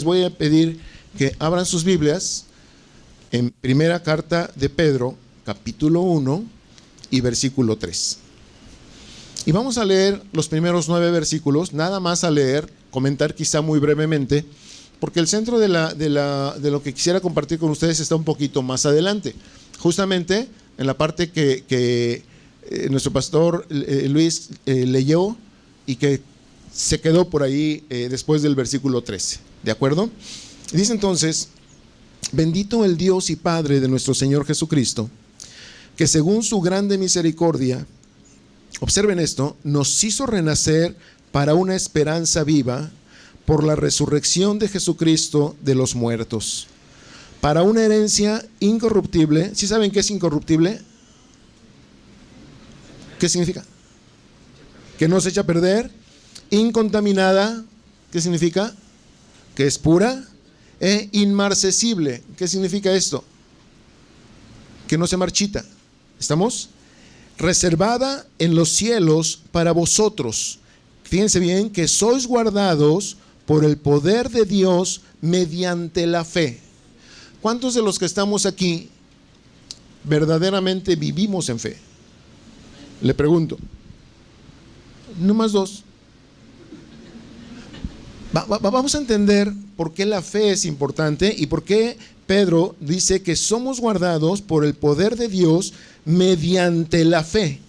Les voy a pedir que abran sus Biblias en primera carta de Pedro, capítulo 1 y versículo 3. Y vamos a leer los primeros 9 versículos, nada más a leer, comentar quizá muy brevemente, porque el centro de lo que quisiera compartir con ustedes está un poquito más adelante. Justamente en la parte que nuestro pastor Luis leyó y que se quedó por ahí después del versículo 13. ¿De acuerdo? Dice entonces: bendito el Dios y Padre de nuestro Señor Jesucristo, que según su grande misericordia, observen esto, nos hizo renacer para una esperanza viva por la resurrección de Jesucristo de los muertos, para una herencia incorruptible. ¿Sí saben qué es incorruptible? ¿Qué significa? Que no se echa a perder. Incontaminada, ¿qué significa? Que es pura. E inmarcesible, ¿qué significa esto? Que no se marchita. ¿Estamos? Reservada en los cielos para vosotros. Fíjense bien, que sois guardados por el poder de Dios mediante la fe. ¿Cuántos de los que estamos aquí verdaderamente vivimos en fe? Le pregunto. No más 2. Vamos a entender por qué la fe es importante y por qué Pedro dice que somos guardados por el poder de Dios mediante la fe.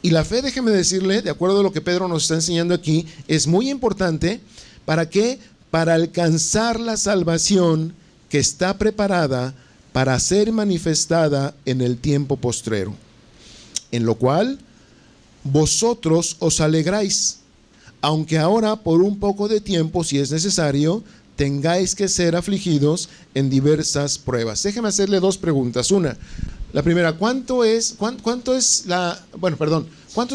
Y la fe, déjeme decirle, de acuerdo a lo que Pedro nos está enseñando aquí, es muy importante. ¿Para qué? Para alcanzar la salvación que está preparada para ser manifestada en el tiempo postrero, en lo cual vosotros os alegráis, aunque ahora por un poco de tiempo, si es necesario, tengáis que ser afligidos en diversas pruebas. Déjeme hacerle 2 preguntas. La primera, ¿cuántos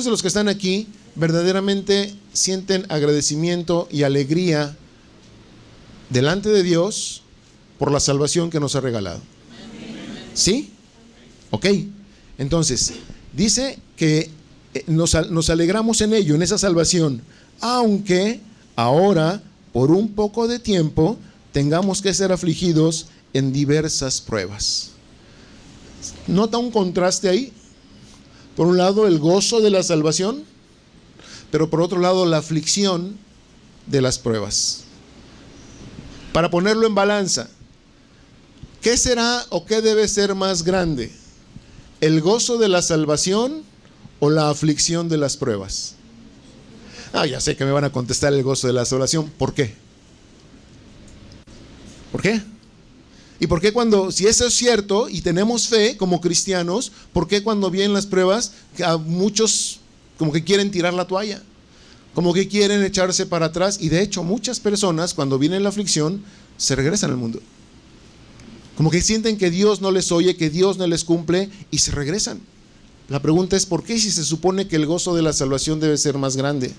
de los que están aquí verdaderamente sienten agradecimiento y alegría delante de Dios por la salvación que nos ha regalado? ¿Sí? Ok. Entonces, dice que nos alegramos en ello, en esa salvación, aunque ahora, por un poco de tiempo, tengamos que ser afligidos en diversas pruebas. ¿Nota un contraste ahí? Por un lado, el gozo de la salvación, pero por otro lado, la aflicción de las pruebas. Para ponerlo en balanza, ¿qué será o qué debe ser más grande? ¿El gozo de la salvación o la aflicción de las pruebas? Ya sé que me van a contestar el gozo de la salvación. ¿Por qué? ¿Por qué? ¿Y por qué si eso es cierto y tenemos fe como cristianos, por qué cuando vienen las pruebas a muchos como que quieren tirar la toalla? Como que quieren echarse para atrás. Y de hecho muchas personas cuando viene la aflicción se regresan al mundo. Como que sienten que Dios no les oye, que Dios no les cumple y se regresan. La pregunta es ¿por qué si se supone que el gozo de la salvación debe ser más grande?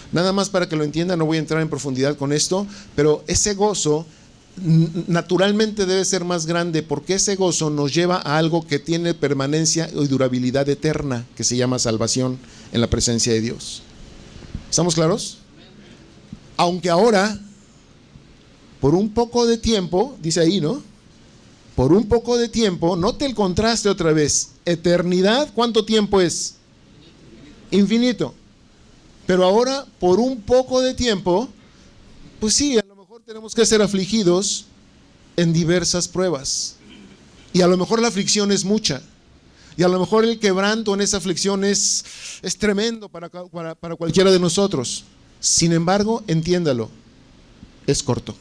Nada más para que lo entiendan, no voy a entrar en profundidad con esto, pero ese gozo naturalmente debe ser más grande porque ese gozo nos lleva a algo que tiene permanencia y durabilidad eterna, que se llama salvación en la presencia de Dios. ¿Estamos claros? Aunque ahora, por un poco de tiempo, dice ahí, ¿no? Por un poco de tiempo, note el contraste otra vez. Eternidad, ¿cuánto tiempo es? Infinito. Pero ahora, por un poco de tiempo, pues sí, a lo mejor tenemos que ser afligidos en diversas pruebas. Y a lo mejor la aflicción es mucha. Y a lo mejor el quebranto en esa aflicción es tremendo para cualquiera de nosotros. Sin embargo, entiéndalo, es corto.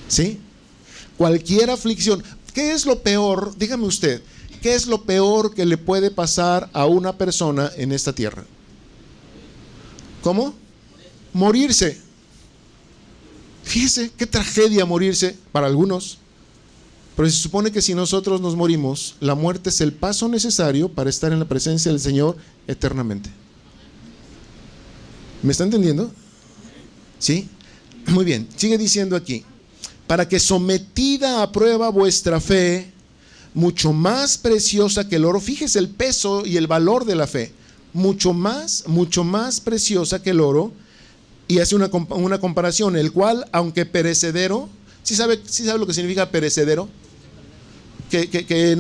¿Sí? Cualquier aflicción. ¿Qué es lo peor? Dígame usted, ¿qué es lo peor que le puede pasar a una persona en esta tierra? ¿Cómo? Morirse. Fíjese, qué tragedia morirse para algunos. Pero se supone que si nosotros nos morimos, la muerte es el paso necesario para estar en la presencia del Señor eternamente. ¿Me está entendiendo? ¿Sí? Muy bien, sigue diciendo aquí. Para que sometida a prueba vuestra fe, mucho más preciosa que el oro, fíjese el peso y el valor de la fe, mucho más preciosa que el oro, Y hace una comparación, el cual, aunque perecedero, ¿sí sabe lo que significa perecedero? Que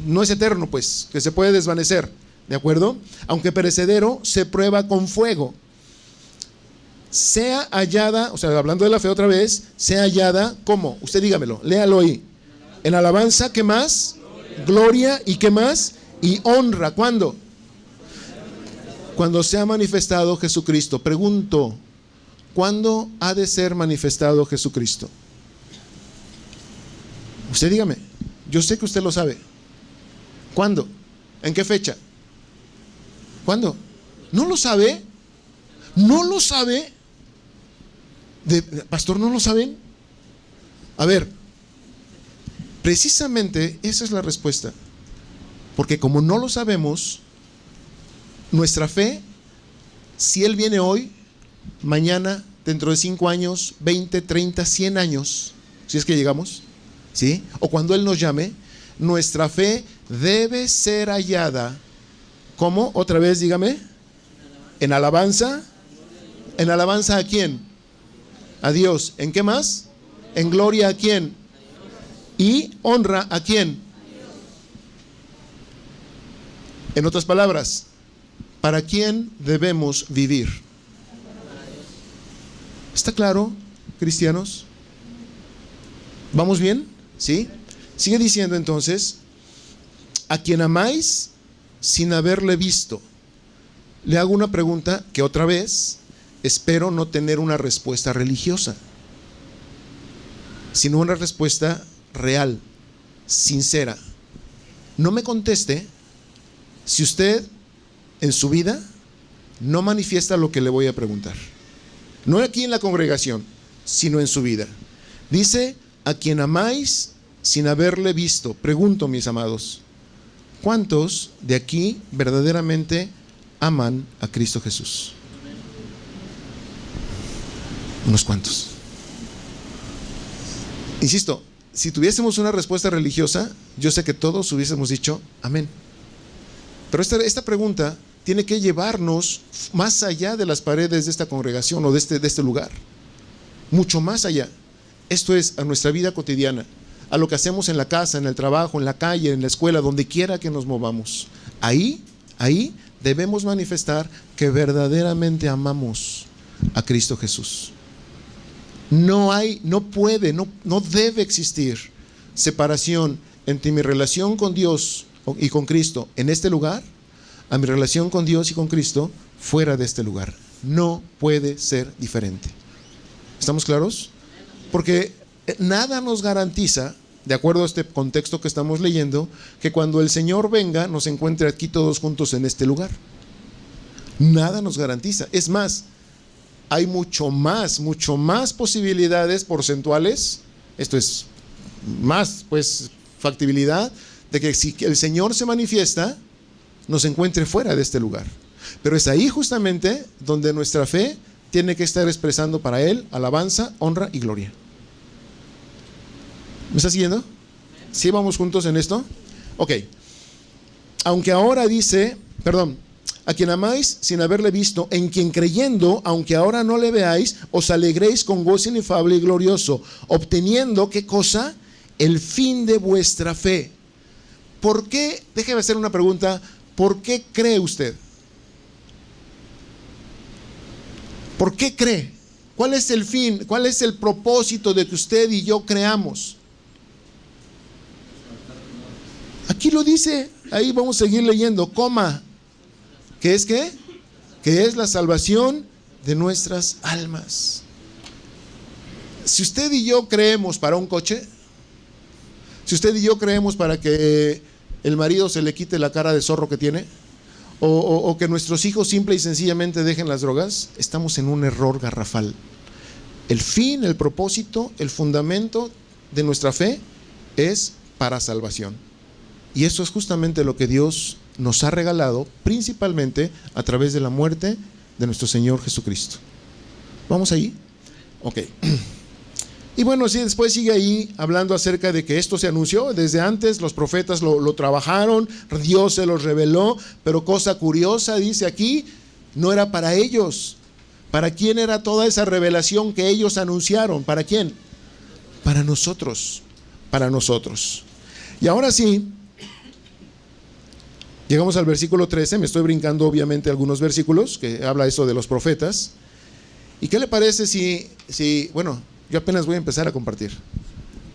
no es eterno, pues, que se puede desvanecer, ¿de acuerdo? Aunque perecedero, se prueba con fuego. Sea hallada, o sea, hablando de la fe otra vez, sea hallada, ¿cómo? Usted dígamelo, léalo ahí. En alabanza, ¿qué más? Gloria, ¿y qué más? Y honra, ¿cuándo? Cuando se ha manifestado Jesucristo. Pregunto, ¿cuándo ha de ser manifestado Jesucristo? Usted dígame, yo sé que usted lo sabe. ¿Cuándo? ¿En qué fecha? ¿Cuándo? ¿No lo sabe? ¿No lo sabe? Pastor, ¿no lo saben? A ver, precisamente esa es la respuesta. Porque como no lo sabemos, nuestra fe, si Él viene hoy, mañana, dentro de 5 años, 20, 30, 100 años, si es que llegamos, ¿sí? O cuando Él nos llame, nuestra fe debe ser hallada. ¿Cómo? Otra vez, dígame. En alabanza. ¿En alabanza a quién? A Dios. ¿En qué más? En gloria a quién. Y honra a quién. En otras palabras, ¿para quién debemos vivir? ¿Está claro, cristianos? ¿Vamos bien? ¿Sí? Sigue diciendo entonces, a quien amáis sin haberle visto. Le hago una pregunta que otra vez espero no tener una respuesta religiosa, sino una respuesta real, sincera. No me conteste si usted en su vida no manifiesta lo que le voy a preguntar. No aquí en la congregación, sino en su vida. Dice, a quien amáis sin haberle visto. Pregunto, mis amados, ¿cuántos de aquí verdaderamente aman a Cristo Jesús? Unos cuantos. Insisto, si tuviésemos una respuesta religiosa, yo sé que todos hubiésemos dicho amén. Pero esta pregunta tiene que llevarnos más allá de las paredes de esta congregación o de este lugar. Mucho más allá. Esto es a nuestra vida cotidiana, a lo que hacemos en la casa, en el trabajo, en la calle, en la escuela, donde quiera que nos movamos. Ahí debemos manifestar que verdaderamente amamos a Cristo Jesús. No debe existir separación entre mi relación con Dios y con Cristo en este lugar, a mi relación con Dios y con Cristo fuera de este lugar. No puede ser diferente. ¿Estamos claros? Porque nada nos garantiza, de acuerdo a este contexto que estamos leyendo, que cuando el Señor venga nos encuentre aquí todos juntos en este lugar. Nada nos garantiza. Es más, hay mucho más posibilidades porcentuales, esto es más pues factibilidad de que si el Señor se manifiesta, nos encuentre fuera de este lugar. Pero es ahí justamente donde nuestra fe tiene que estar expresando para Él alabanza, honra y gloria. ¿Me está siguiendo? ¿Sí vamos juntos en esto? Ok. Aunque ahora dice, a quien amáis sin haberle visto, en quien creyendo, aunque ahora no le veáis, os alegréis con gozo inefable y glorioso, obteniendo, ¿qué cosa? El fin de vuestra fe. ¿Por qué? Déjeme hacer una pregunta. ¿Por qué cree usted? ¿Por qué cree? ¿Cuál es el fin? ¿Cuál es el propósito de que usted y yo creamos? Aquí lo dice, ahí vamos a seguir leyendo, coma. ¿Qué es qué? Que es la salvación de nuestras almas. Si usted y yo creemos para un coche, si usted y yo creemos para que el marido se le quite la cara de zorro que tiene, o que nuestros hijos simple y sencillamente dejen las drogas, estamos en un error garrafal. El fin, el propósito, el fundamento de nuestra fe es para salvación. Y eso es justamente lo que Dios nos ha regalado, principalmente a través de la muerte de nuestro Señor Jesucristo. ¿Vamos ahí? Ok. Y bueno, sí, después sigue ahí hablando acerca de que esto se anunció desde antes, los profetas lo trabajaron, Dios se los reveló, pero cosa curiosa, dice aquí, no era para ellos ¿Para quién era toda esa revelación que ellos anunciaron? ¿Para quién? Para nosotros, para nosotros. Y ahora sí, llegamos al versículo 13, me estoy brincando obviamente algunos versículos que habla eso de los profetas. ¿Y qué le parece si bueno, yo apenas voy a empezar a compartir,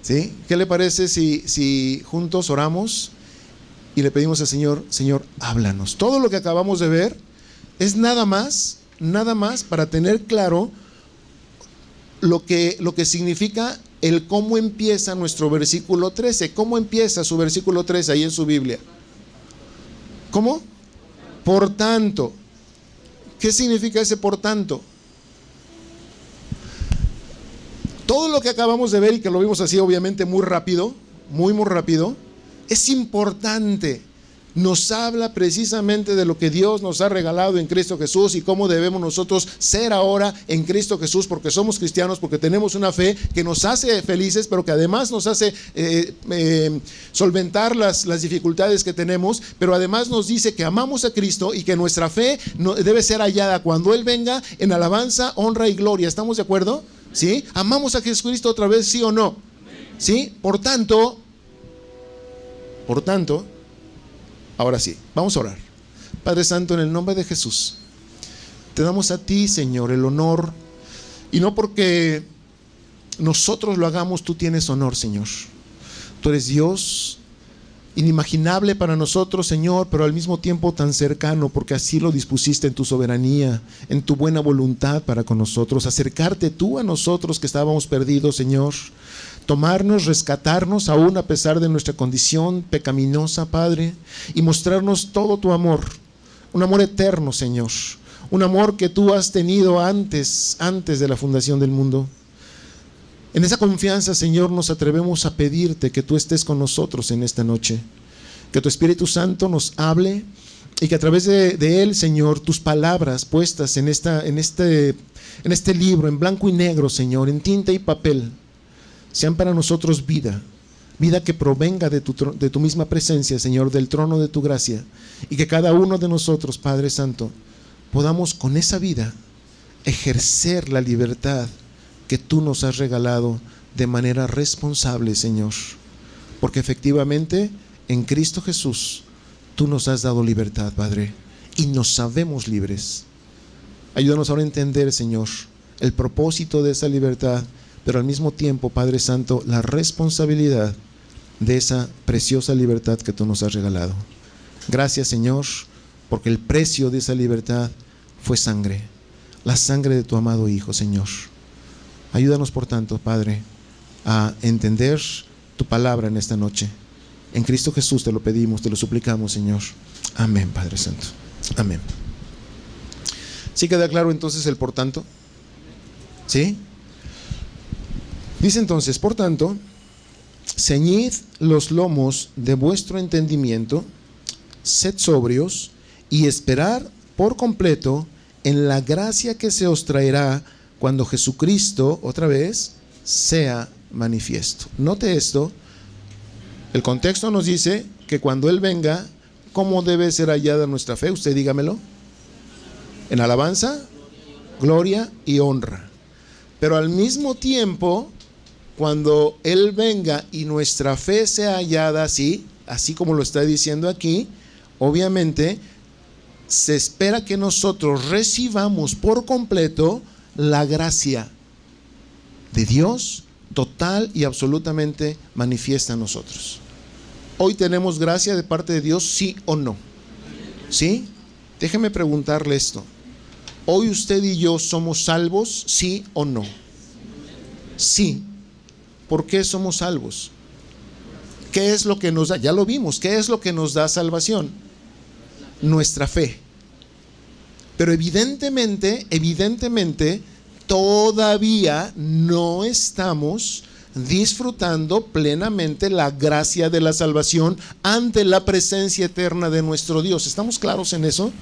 ¿sí? ¿Qué le parece si juntos oramos y le pedimos al Señor, Señor, háblanos? Todo lo que acabamos de ver es nada más para tener claro lo que significa el cómo empieza nuestro versículo 13. ¿Cómo empieza su versículo 13 ahí en su Biblia? ¿Cómo? Por tanto. ¿Qué significa ese por tanto? Todo lo que acabamos de ver y que lo vimos así obviamente muy rápido, muy rápido, es importante. Nos habla precisamente de lo que Dios nos ha regalado en Cristo Jesús y cómo debemos nosotros ser ahora en Cristo Jesús, porque somos cristianos, porque tenemos una fe que nos hace felices, pero que además nos hace solventar las dificultades que tenemos, pero además nos dice que amamos a Cristo y que nuestra fe debe ser hallada cuando Él venga en alabanza, honra y gloria. ¿Estamos de acuerdo? ¿Sí? ¿Amamos a Jesucristo otra vez, sí o no? ¿Sí? Por tanto, ahora sí, vamos a orar. Padre Santo, en el nombre de Jesús, te damos a ti, Señor, el honor, y no porque nosotros lo hagamos, tú tienes honor, Señor. Tú eres Dios, inimaginable para nosotros, Señor, pero al mismo tiempo tan cercano, porque así lo dispusiste en tu soberanía, en tu buena voluntad para con nosotros, acercarte tú a nosotros que estábamos perdidos, Señor, tomarnos, rescatarnos aún a pesar de nuestra condición pecaminosa, Padre, y mostrarnos todo tu amor, un amor eterno, Señor, un amor que tú has tenido antes de la fundación del mundo. En esa confianza, Señor, nos atrevemos a pedirte que tú estés con nosotros en esta noche, que tu Espíritu Santo nos hable y que a través de él, Señor, tus palabras puestas en este libro, en blanco y negro, Señor, en tinta y papel, sean para nosotros vida que provenga de tu misma presencia, Señor, del trono de tu gracia, y que cada uno de nosotros, Padre Santo, podamos con esa vida ejercer la libertad que tú nos has regalado de manera responsable, Señor, porque efectivamente en Cristo Jesús tú nos has dado libertad, Padre, y nos sabemos libres. Ayúdanos ahora a entender, Señor, el propósito de esa libertad, pero al mismo tiempo, Padre Santo, la responsabilidad de esa preciosa libertad que tú nos has regalado. Gracias, Señor, porque el precio de esa libertad fue sangre, la sangre de tu amado Hijo, Señor. Ayúdanos, por tanto, Padre, a entender tu palabra en esta noche. En Cristo Jesús te lo pedimos, te lo suplicamos, Señor. Amén, Padre Santo. Amén. ¿Sí queda claro entonces el por tanto? ¿Sí? Dice entonces, por tanto, ceñid los lomos de vuestro entendimiento, sed sobrios y esperad por completo en la gracia que se os traerá cuando Jesucristo, otra vez, sea manifiesto. Note esto, el contexto nos dice que cuando Él venga, ¿cómo debe ser hallada nuestra fe? Usted dígamelo. En alabanza, gloria y honra. Pero al mismo tiempo, cuando Él venga y nuestra fe sea hallada así como lo está diciendo aquí, obviamente se espera que nosotros recibamos por completo la gracia de Dios total y absolutamente manifiesta en nosotros. Hoy tenemos gracia de parte de Dios, ¿sí o no? ¿Sí? Déjeme preguntarle esto. ¿Hoy usted y yo somos salvos, sí o no? Sí. ¿Por qué somos salvos? ¿Qué es lo que nos da? Ya lo vimos. ¿Qué es lo que nos da salvación? Nuestra fe. Pero evidentemente, todavía no estamos disfrutando plenamente la gracia de la salvación ante la presencia eterna de nuestro Dios. ¿Estamos claros en eso?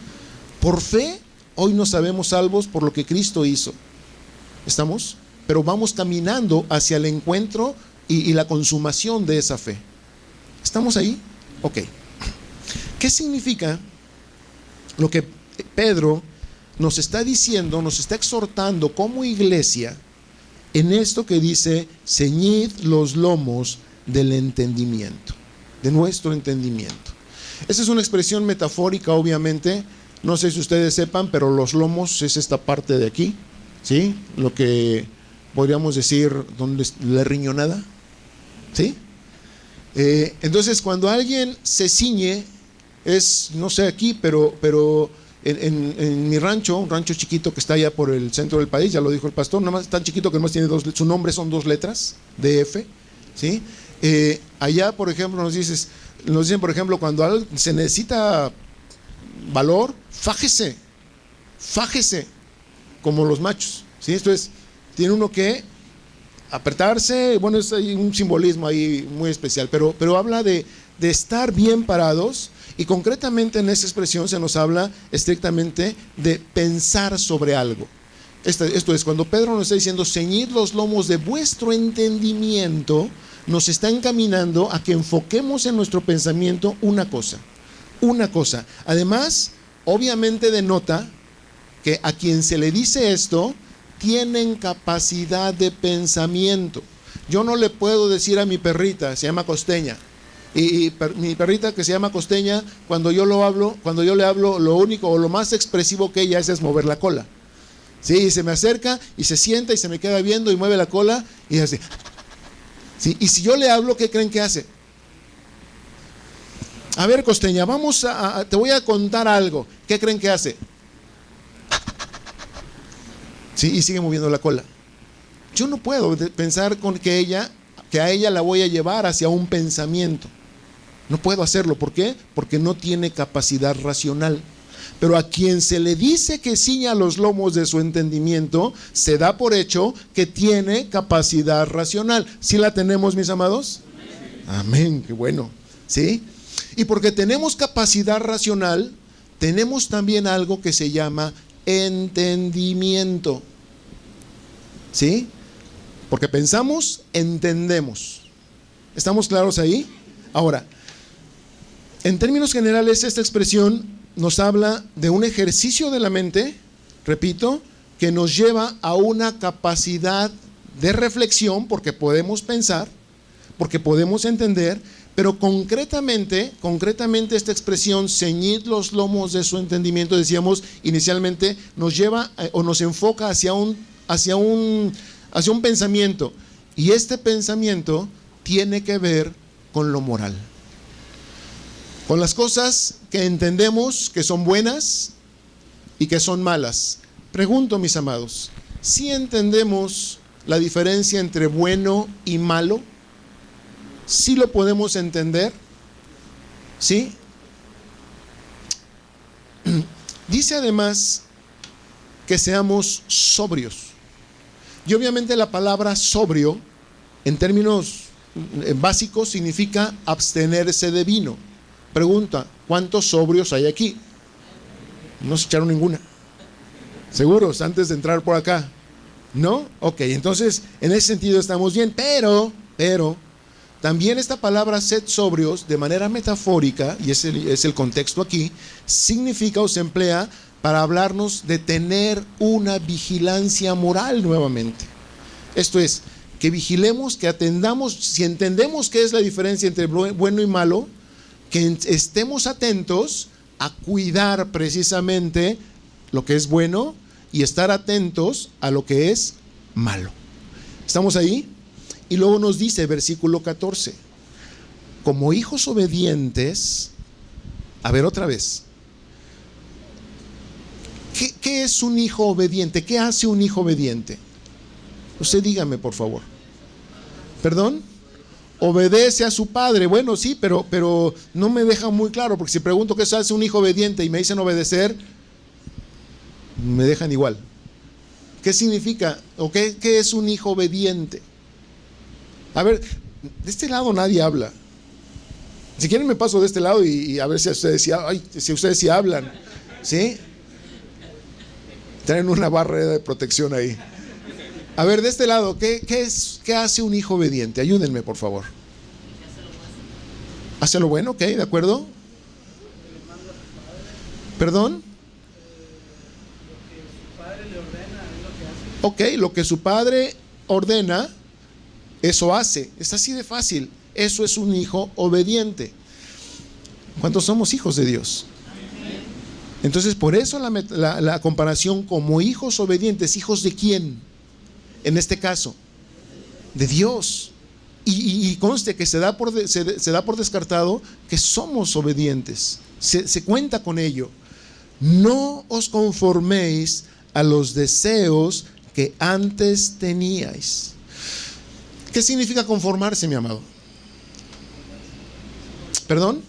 Por fe, hoy nos sabemos salvos por lo que Cristo hizo. ¿Estamos? Pero vamos caminando hacia el encuentro y la consumación de esa fe. ¿Estamos ahí? Ok. ¿Qué significa lo que Pedro nos está diciendo, nos está exhortando como iglesia en esto que dice: ceñid los lomos del entendimiento, de nuestro entendimiento. Esa es una expresión metafórica, obviamente. No sé si ustedes sepan, pero los lomos es esta parte de aquí, ¿sí? Lo que podríamos decir, donde la riñonada, ¿sí? Entonces, cuando alguien se ciñe, es, no sé aquí, pero en mi rancho, un rancho chiquito que está allá por el centro del país, ya lo dijo el pastor, nada más tan chiquito que nomás tiene su nombre son 2 letras, DF, ¿sí? Allá, por ejemplo, nos dicen, por ejemplo, cuando se necesita valor, fájese, como los machos, ¿sí? Esto es, tiene uno que apretarse, bueno, hay un simbolismo ahí muy especial, pero habla de estar bien parados, y concretamente en esa expresión se nos habla estrictamente de pensar sobre algo. Esto es, cuando Pedro nos está diciendo: ceñid los lomos de vuestro entendimiento, nos está encaminando a que enfoquemos en nuestro pensamiento una cosa. Además, obviamente denota que a quien se le dice esto tienen capacidad de pensamiento. Yo no le puedo decir a mi perrita, se llama Costeña, y mi perrita que se llama Costeña, cuando yo le hablo, lo único o lo más expresivo que ella es mover la cola. Sí, y se me acerca y se sienta y se me queda viendo y mueve la cola y hace. Sí, y si yo le hablo, ¿qué creen que hace? A ver, Costeña, te voy a contar algo. ¿Qué creen que hace? Sí, y sigue moviendo la cola. Yo no puedo pensar que a ella la voy a llevar hacia un pensamiento. No puedo hacerlo. ¿Por qué? Porque no tiene capacidad racional. Pero a quien se le dice que ciña los lomos de su entendimiento, se da por hecho que tiene capacidad racional. ¿Sí la tenemos, mis amados? Amén, qué bueno. ¿Sí? Y porque tenemos capacidad racional, tenemos también algo que se llama entendimiento. ¿Sí? Porque pensamos, entendemos. ¿Estamos claros ahí? Ahora, en términos generales, esta expresión nos habla de un ejercicio de la mente, repito, que nos lleva a una capacidad de reflexión, porque podemos pensar, porque podemos entender, pero concretamente esta expresión, ceñid los lomos de su entendimiento, decíamos inicialmente, nos lleva o nos enfoca hacia un pensamiento, y este pensamiento tiene que ver con lo moral, con las cosas que entendemos que son buenas y que son malas. Pregunto, mis amados, ¿sí entendemos la diferencia entre bueno y malo? ¿Sí lo podemos entender? ¿Sí? Dice además que seamos sobrios. Y obviamente la palabra sobrio, en términos básicos, significa abstenerse de vino. Pregunta, ¿cuántos sobrios hay aquí? No se echaron ninguna. ¿Seguros? Antes de entrar por acá. ¿No? Ok, entonces en ese sentido estamos bien, pero también esta palabra sed sobrios, de manera metafórica, y es el contexto aquí, significa o se emplea para hablarnos de tener una vigilancia moral nuevamente. Esto es, que vigilemos, que atendamos, si entendemos qué es la diferencia entre bueno y malo, que estemos atentos a cuidar precisamente lo que es bueno y estar atentos a lo que es malo. ¿Estamos ahí? Y luego nos dice, versículo 14, como hijos obedientes. A ver otra vez, ¿qué es un hijo obediente? ¿Qué hace un hijo obediente? Usted dígame, por favor. ¿Perdón? Obedece a su padre. Bueno, sí, pero no me deja muy claro, porque si pregunto qué hace un hijo obediente y me dicen obedecer, me dejan igual. ¿Qué significa? ¿O qué es un hijo obediente? A ver, de este lado nadie habla. Si quieren me paso de este llado y a ver si ustedes sí hablan. ¿Sí? Traen una barrera de protección ahí. A ver, de este lado, ¿qué hace un hijo obediente? Ayúdenme, por favor. ¿Hace lo bueno? ¿Ok? ¿De acuerdo? ¿Perdón? Ok, lo que su padre ordena, eso hace. Es así de fácil. Eso es un hijo obediente. ¿Cuántos somos hijos de Dios? Entonces, por eso la comparación como hijos obedientes. ¿Hijos de quién? En este caso, de Dios. Y conste que se da por descartado que somos obedientes. Se cuenta con ello. No os conforméis a los deseos que antes teníais. ¿Qué significa conformarse, mi amado? ¿Perdón?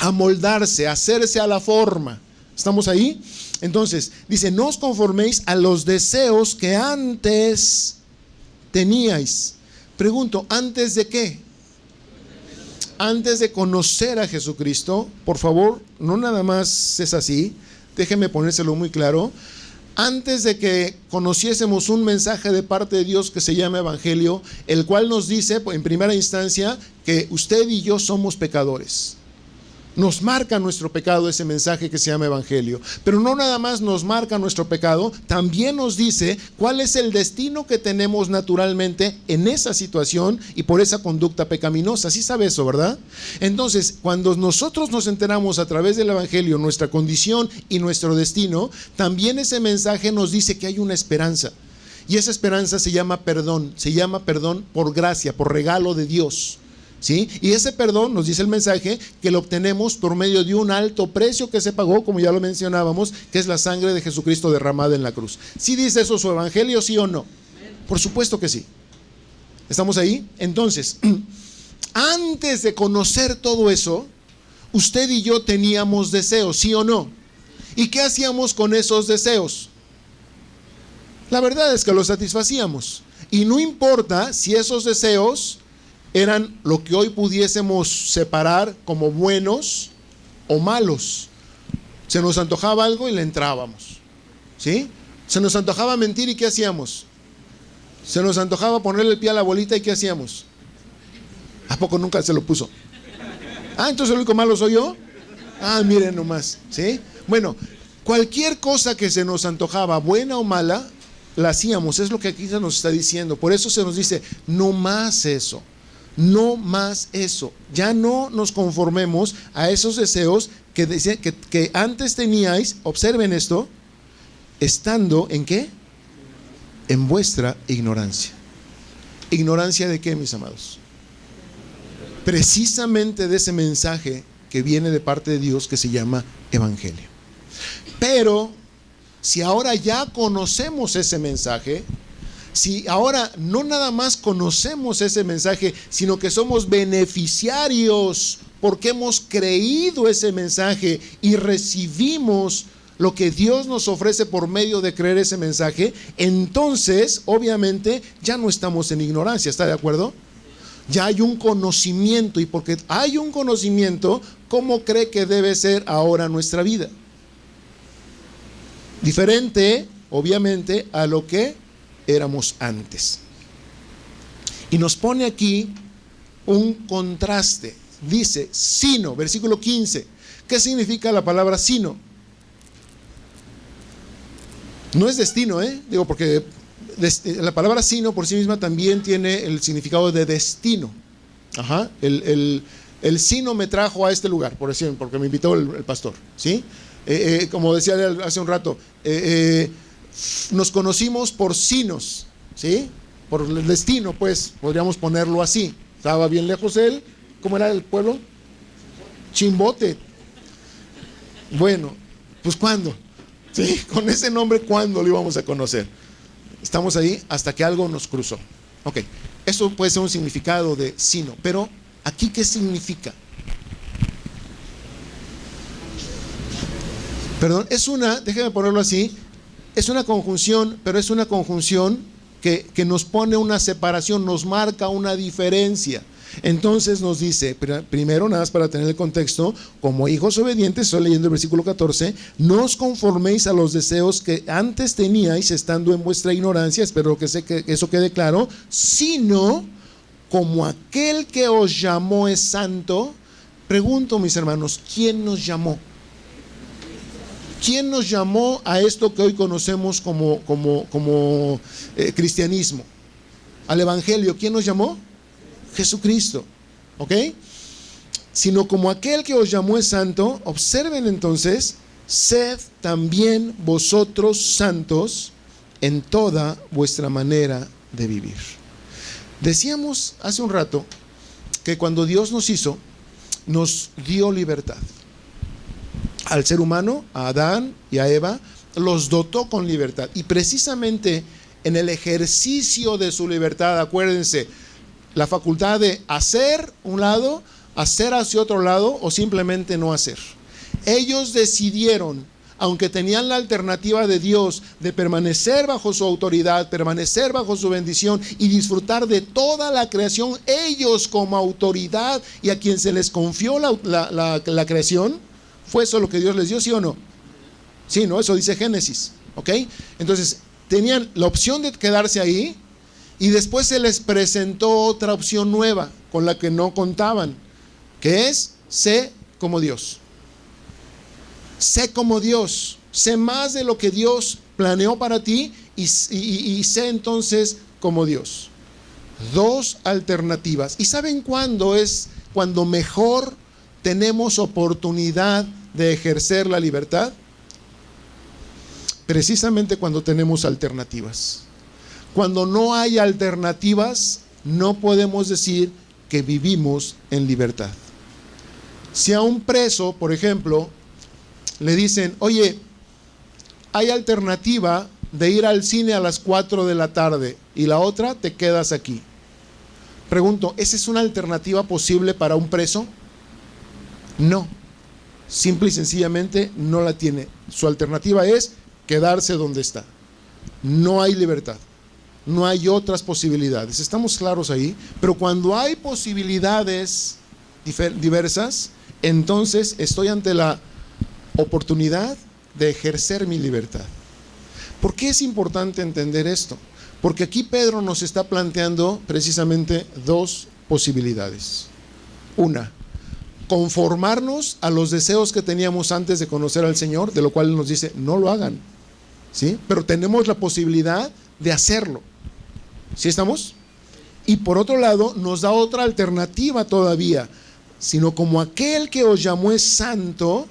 Amoldarse, hacerse a la forma. ¿Estamos ahí? Entonces, dice, no os conforméis a los deseos que antes teníais. Pregunto, ¿antes de qué? Antes de conocer a Jesucristo, por favor, no nada más es así, déjenme ponérselo muy claro. Antes de que conociésemos un mensaje de parte de Dios que se llama Evangelio, el cual nos dice, en primera instancia, que usted y yo somos pecadores. Nos marca nuestro pecado ese mensaje que se llama Evangelio. Pero no nada más nos marca nuestro pecado, también nos dice cuál es el destino que tenemos naturalmente en esa situación y por esa conducta pecaminosa. Sí sabe eso, ¿verdad? Entonces, cuando nosotros nos enteramos a través del Evangelio nuestra condición y nuestro destino, también ese mensaje nos dice que hay una esperanza. Y esa esperanza se llama perdón por gracia, por regalo de Dios. ¿Sí? Y ese perdón, nos dice el mensaje, que lo obtenemos por medio de un alto precio que se pagó, como ya lo mencionábamos, que es la sangre de Jesucristo derramada en la cruz. ¿Sí dice eso su evangelio, sí o no? Por supuesto que sí. ¿Estamos ahí? Entonces, antes de conocer todo eso, usted y yo teníamos deseos, ¿sí o no? ¿Y qué hacíamos con esos deseos? La verdad es que los satisfacíamos. Y no importa si esos deseos eran lo que hoy pudiésemos separar como buenos o malos. Se nos antojaba algo y le entrábamos, ¿sí? Se nos antojaba mentir y ¿qué hacíamos? Se nos antojaba ponerle el pie a la bolita y ¿qué hacíamos? ¿A poco nunca se lo puso? Entonces el único malo soy yo. Miren nomás, ¿sí? Bueno, cualquier cosa que se nos antojaba, buena o mala, la hacíamos. Es lo que aquí se nos está diciendo. Por eso se nos dice, no más eso. No más eso. Ya no nos conformemos a esos deseos que antes teníais. Observen esto. Estando ¿en qué? En vuestra ignorancia. ¿Ignorancia de qué, mis amados? Precisamente de ese mensaje que viene de parte de Dios que se llama Evangelio. Pero si ahora ya conocemos ese mensaje, si ahora no nada más conocemos ese mensaje, sino que somos beneficiarios porque hemos creído ese mensaje y recibimos lo que Dios nos ofrece por medio de creer ese mensaje, entonces obviamente ya no estamos en ignorancia. ¿Está de acuerdo? Ya hay un conocimiento, y porque hay un conocimiento, ¿cómo cree que debe ser ahora nuestra vida? Diferente, obviamente, a lo que éramos antes. Y nos pone aquí un contraste. Dice, sino, versículo 15. ¿Qué significa la palabra sino? No es destino, digo, porque la palabra sino por sí misma también tiene el significado de destino. El sino me trajo a este lugar, por decir, porque me invitó el pastor, ¿sí? Como decía hace un rato, nos conocimos por sinos, ¿sí? Por el destino, pues, podríamos ponerlo así. Estaba bien lejos él. ¿Cómo era el pueblo? Chimbote. Bueno, pues ¿cuándo? ¿Sí? Con ese nombre, ¿cuándo lo íbamos a conocer? Estamos ahí hasta que algo nos cruzó. Ok, eso puede ser un significado de sino, pero ¿aquí qué significa? Perdón, déjeme ponerlo así, es una conjunción, pero es una conjunción que nos pone una separación, nos marca una diferencia. Entonces nos dice, primero, nada más para tener el contexto, como hijos obedientes, estoy leyendo el versículo 14, no os conforméis a los deseos que antes teníais estando en vuestra ignorancia, espero que eso quede claro, sino como aquel que os llamó es santo. Pregunto, mis hermanos, ¿quién nos llamó? ¿Quién nos llamó a esto que hoy conocemos como cristianismo? Al evangelio, ¿quién nos llamó? Jesucristo, ¿ok? Sino como aquel que os llamó es santo. Observen entonces, sed también vosotros santos en toda vuestra manera de vivir. Decíamos hace un rato que cuando Dios nos hizo, nos dio libertad. Al ser humano, a Adán y a Eva, los dotó con libertad. Y precisamente en el ejercicio de su libertad, acuérdense, la facultad de hacer un lado, hacer hacia otro lado o simplemente no hacer. Ellos decidieron, aunque tenían la alternativa de Dios de permanecer bajo su autoridad, permanecer bajo su bendición y disfrutar de toda la creación, ellos como autoridad y a quien se les confió la creación, ¿fue eso lo que Dios les dio, sí o no? Sí, ¿no? Eso dice Génesis, ¿ok? Entonces, tenían la opción de quedarse ahí y después se les presentó otra opción nueva con la que no contaban, que es, sé como Dios. Sé como Dios, sé más de lo que Dios planeó para ti y sé entonces como Dios. Dos alternativas. ¿Y saben cuándo es cuando mejor tenemos oportunidad de ejercer la libertad? Precisamente cuando tenemos alternativas. Cuando no hay alternativas, no podemos decir que vivimos en libertad. Si a un preso, por ejemplo, le dicen, oye, hay alternativa de ir al cine a las 4 de la tarde y la otra te quedas aquí. Pregunto, ¿esa es una alternativa posible para un preso? No, simple y sencillamente no la tiene. Su alternativa es quedarse donde está. No hay libertad, no hay otras posibilidades. ¿Estamos claros ahí? Pero cuando hay posibilidades diversas, entonces estoy ante la oportunidad de ejercer mi libertad. ¿Por qué es importante entender esto? Porque aquí Pedro nos está planteando precisamente dos posibilidades. Una, conformarnos a los deseos que teníamos antes de conocer al Señor, de lo cual Él nos dice, no lo hagan, ¿sí? Pero tenemos la posibilidad de hacerlo. ¿Sí estamos? Y por otro lado, nos da otra alternativa todavía, sino como aquel que os llamó es santo.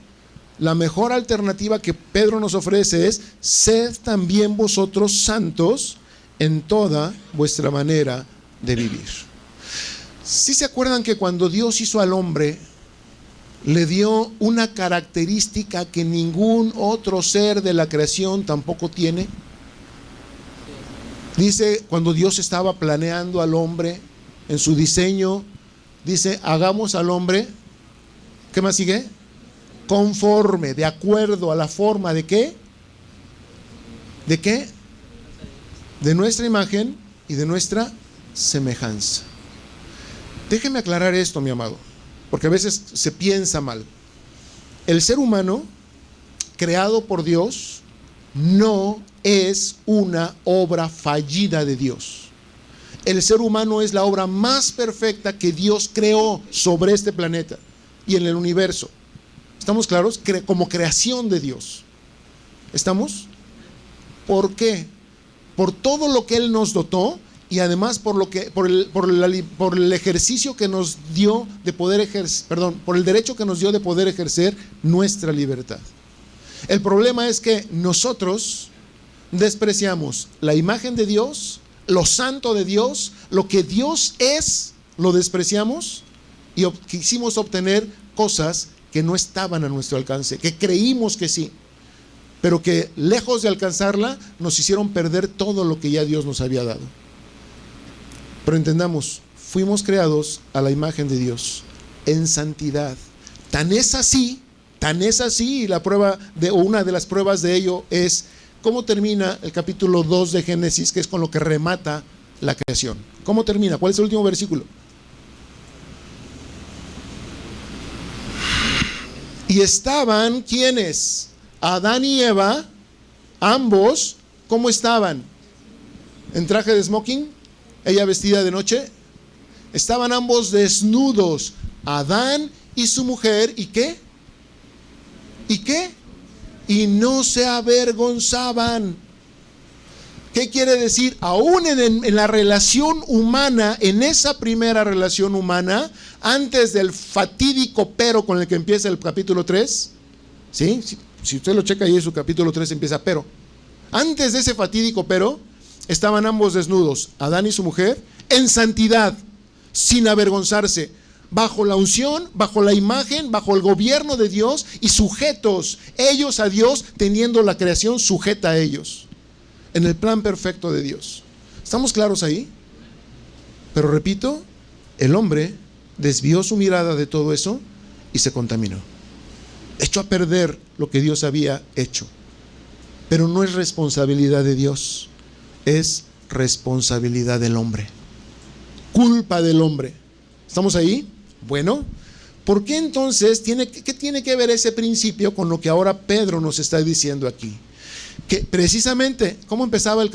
La mejor alternativa que Pedro nos ofrece es, sed también vosotros santos en toda vuestra manera de vivir. ¿Sí se acuerdan que cuando Dios hizo al hombre, le dio una característica que ningún otro ser de la creación tampoco tiene? Dice, cuando Dios estaba planeando al hombre en su diseño, dice, hagamos al hombre, ¿qué más sigue? Conforme, de acuerdo a la forma de ¿qué? ¿De qué? De nuestra imagen y de nuestra semejanza. Déjeme aclarar esto, mi amado, porque a veces se piensa mal. El ser humano, creado por Dios, no es una obra fallida de Dios. El ser humano es la obra más perfecta que Dios creó sobre este planeta y en el universo. ¿Estamos claros? Como creación de Dios. ¿Estamos? ¿Por qué? Por todo lo que Él nos dotó y además por el ejercicio que nos dio de poder ejercer, por el derecho que nos dio de poder ejercer nuestra libertad. El problema es que nosotros despreciamos la imagen de Dios, lo santo de Dios, lo que Dios es, lo despreciamos y quisimos obtener cosas que no estaban a nuestro alcance, que creímos que sí, pero que lejos de alcanzarla nos hicieron perder todo lo que ya Dios nos había dado. Pero entendamos, fuimos creados a la imagen de Dios en santidad. Tan es así, y la prueba o una de las pruebas de ello es cómo termina el capítulo 2 de Génesis, que es con lo que remata la creación. ¿Cómo termina? ¿Cuál es el último versículo? Y estaban, ¿quiénes? Adán y Eva, ambos, ¿cómo estaban? ¿En traje de smoking? ¿Ella vestida de noche? Estaban ambos desnudos, Adán y su mujer, ¿y qué? ¿Y qué? y no se avergonzaban. ¿Qué quiere decir? Aún en la relación humana, en esa primera relación humana, antes del fatídico pero con el que empieza el capítulo 3, ¿sí? Si usted lo checa ahí en su capítulo 3 empieza pero. Antes de ese fatídico pero, estaban ambos desnudos, Adán y su mujer, en santidad, sin avergonzarse, bajo la unción, bajo la imagen, bajo el gobierno de Dios y sujetos, ellos a Dios, teniendo la creación sujeta a ellos, en el plan perfecto de Dios. ¿Estamos claros ahí? Pero repito, el hombre desvió su mirada de todo eso y se contaminó. Echó a perder lo que Dios había hecho. Pero no es responsabilidad de Dios, es responsabilidad del hombre. Culpa del hombre. ¿Estamos ahí? Bueno, ¿por qué entonces qué tiene que ver ese principio con lo que ahora Pedro nos está diciendo aquí? Que precisamente, ¿cómo empezaba el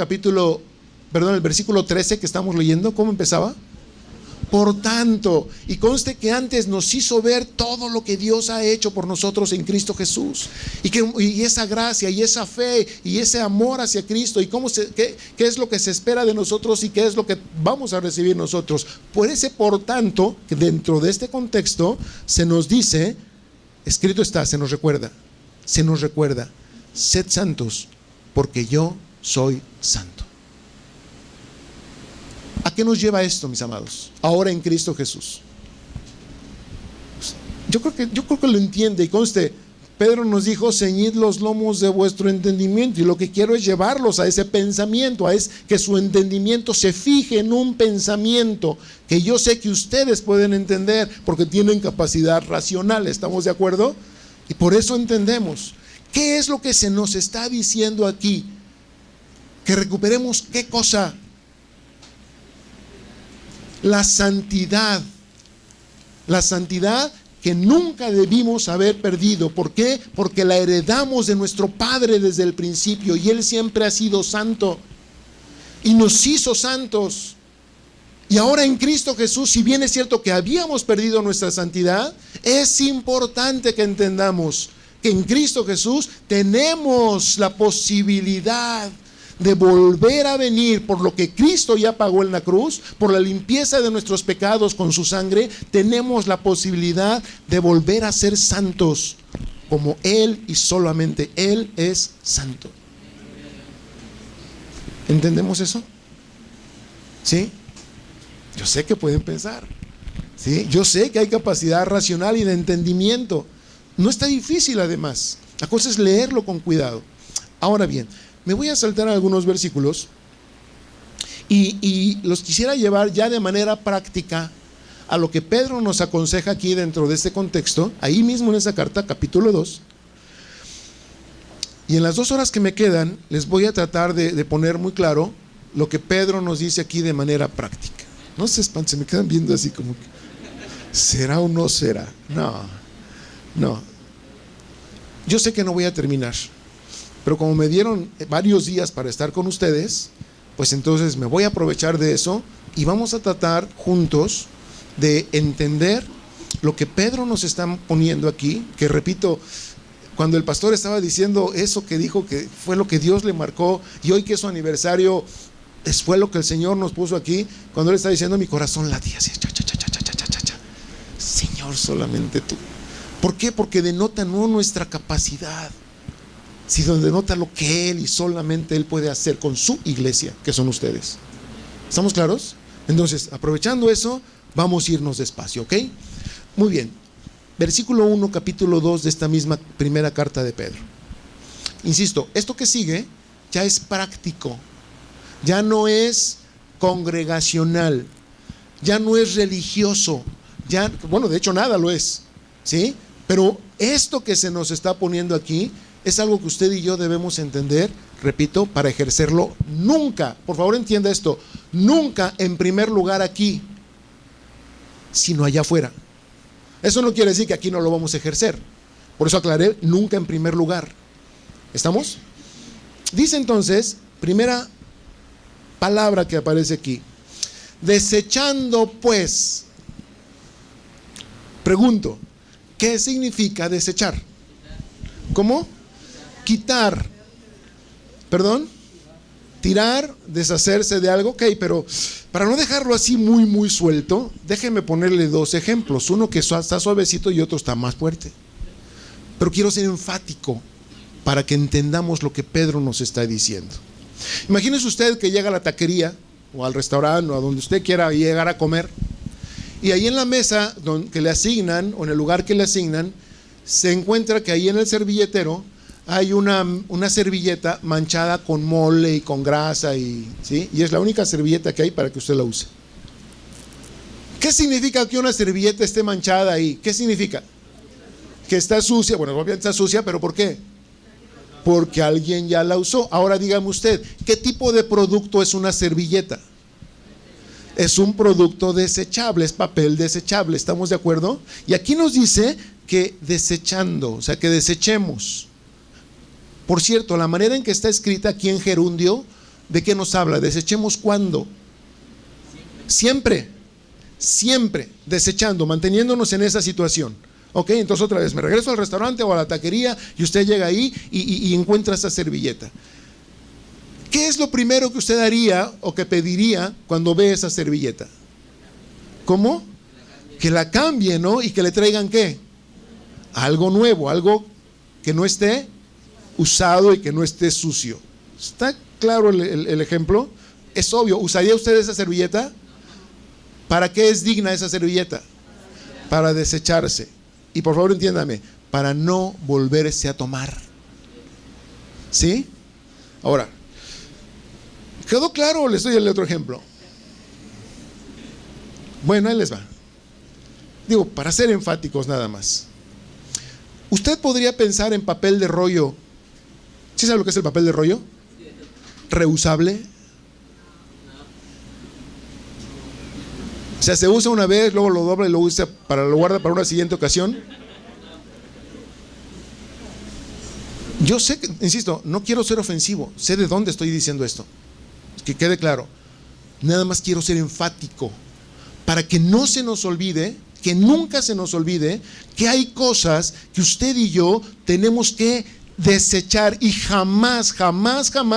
versículo 13 que estamos leyendo? ¿Cómo empezaba? Por tanto, y conste que antes nos hizo ver todo lo que Dios ha hecho por nosotros en Cristo Jesús, y esa gracia y esa fe y ese amor hacia Cristo, y qué es lo que se espera de nosotros y qué es lo que vamos a recibir nosotros. Por ese por tanto, que dentro de este contexto se nos dice, escrito está, se nos recuerda, sed santos, porque yo soy santo. ¿A qué nos lleva esto, mis amados? Ahora en Cristo Jesús. Yo creo que lo entiende, y conste, Pedro nos dijo, ceñid los lomos de vuestro entendimiento, y lo que quiero es llevarlos a ese pensamiento, que su entendimiento se fije en un pensamiento que yo sé que ustedes pueden entender, porque tienen capacidad racional, ¿estamos de acuerdo? Y por eso entendemos. ¿Qué es lo que se nos está diciendo aquí? Que recuperemos ¿qué cosa? La santidad que nunca debimos haber perdido. ¿Por qué? Porque la heredamos de nuestro Padre desde el principio, y Él siempre ha sido santo y nos hizo santos. Y ahora en Cristo Jesús, si bien es cierto que habíamos perdido nuestra santidad, es importante que entendamos que en Cristo Jesús tenemos la posibilidad de volver a venir por lo que Cristo ya pagó en la cruz, por la limpieza de nuestros pecados con su sangre. Tenemos la posibilidad de volver a ser santos como Él, y solamente Él es santo. ¿Entendemos eso? ¿Sí? Yo sé que pueden pensar, ¿sí? Yo sé que hay capacidad racional y de entendimiento. No está difícil, además. La cosa es leerlo con cuidado. Ahora bien, me voy a saltar algunos versículos y los quisiera llevar ya de manera práctica a lo que Pedro nos aconseja aquí dentro de este contexto, ahí mismo en esa carta, capítulo 2. Y en las 2 horas que me quedan, les voy a tratar de poner muy claro lo que Pedro nos dice aquí de manera práctica. No se espanten, se me quedan viendo así como que, ¿será o no será? No. Yo sé que no voy a terminar, pero como me dieron varios días para estar con ustedes, pues entonces me voy a aprovechar de eso y vamos a tratar juntos de entender lo que Pedro nos está poniendo aquí, que repito, cuando el pastor estaba diciendo eso que dijo que fue lo que Dios le marcó, y hoy que es su aniversario, fue lo que el Señor nos puso aquí, cuando Él está diciendo, mi corazón latía así, Señor, solamente tú. ¿Por qué? Porque denota no nuestra capacidad, sino denota lo que Él y solamente Él puede hacer con su iglesia, que son ustedes. ¿Estamos claros? Entonces, aprovechando eso, vamos a irnos despacio, ¿ok? Muy bien. Versículo 1, capítulo 2 de esta misma primera carta de Pedro. Insisto, esto que sigue ya es práctico, ya no es congregacional, ya no es religioso, bueno, de hecho nada lo es, ¿sí? Pero esto que se nos está poniendo aquí es algo que usted y yo debemos entender, repito, para ejercerlo nunca, por favor entienda esto, nunca en primer lugar aquí, sino allá afuera. Eso no quiere decir que aquí no lo vamos a ejercer, por eso aclaré, nunca en primer lugar. ¿Estamos? Dice entonces, primera palabra que aparece aquí, desechando pues. Pregunto, ¿qué significa desechar? ¿Cómo? quitar, perdón, tirar, deshacerse de algo, ok, pero para no dejarlo así muy suelto, déjenme ponerle dos ejemplos, uno que está suavecito y otro está más fuerte. Pero quiero ser enfático para que entendamos lo que Pedro nos está diciendo. Imagínese usted que llega a la taquería o al restaurante o a donde usted quiera llegar a comer, y ahí en la mesa que le asignan o en el lugar que le asignan, se encuentra que ahí en el servilletero hay una servilleta manchada con mole y con grasa, ¿sí? Y es la única servilleta que hay para que usted la use. ¿Qué significa que una servilleta esté manchada ahí? ¿Qué significa? Que está sucia. Bueno, obviamente está sucia, pero ¿por qué? Porque alguien ya la usó. Ahora dígame usted, ¿qué tipo de producto es una servilleta? Es un producto desechable, es papel desechable, ¿estamos de acuerdo? Y aquí nos dice que desechando, o sea, que desechemos. Por cierto, la manera en que está escrita aquí en gerundio, ¿de qué nos habla? ¿Desechemos cuándo? Siempre, desechando, manteniéndonos en esa situación. Ok, entonces otra vez, me regreso al restaurante o a la taquería y usted llega ahí y encuentra esa servilleta. ¿Qué es lo primero que usted haría o que pediría cuando ve esa servilleta? ¿Cómo? Que la cambie, ¿no? Y que le traigan ¿qué? Algo nuevo, algo que no esté usado y que no esté sucio. ¿Está claro el ejemplo? Es obvio. ¿Usaría usted esa servilleta? ¿Para qué es digna esa servilleta? Para desecharse. Y por favor entiéndame, para no volverse a tomar. ¿Sí? Ahora, ¿quedó claro o les doy el otro ejemplo? Bueno, ahí les va. Digo, para ser enfáticos nada más. Usted podría pensar en papel de rollo. ¿Sí sabe lo que es el papel de rollo? Reusable. O sea, se usa una vez, luego lo dobla y lo guarda para una siguiente ocasión. Yo sé que, insisto, no quiero ser ofensivo, sé de dónde estoy diciendo esto, que quede claro. Nada más quiero ser enfático para que no se nos olvide, que nunca se nos olvide que hay cosas que usted y yo tenemos que desechar, y jamás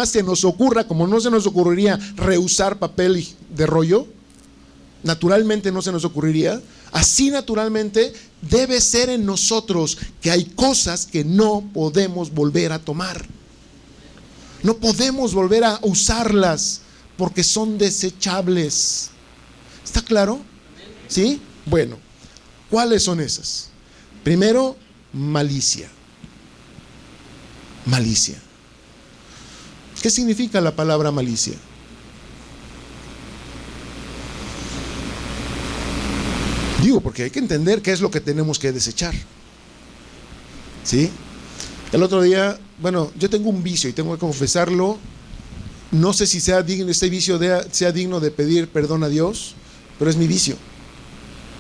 se nos ocurra, como no se nos ocurriría reusar papel de rollo, naturalmente no se nos ocurriría, así naturalmente debe ser en nosotros que hay cosas que no podemos volver a tomar, no podemos volver a usarlas porque son desechables. ¿Está claro? ¿Sí? Bueno, ¿cuáles son esas? Primero, malicia. Malicia. ¿Qué significa la palabra malicia? Digo, porque hay que entender qué es lo que tenemos que desechar. ¿Sí? El otro día, bueno, yo tengo un vicio y tengo que confesarlo. No sé si sea digno, este vicio sea digno de pedir perdón a Dios, pero es mi vicio.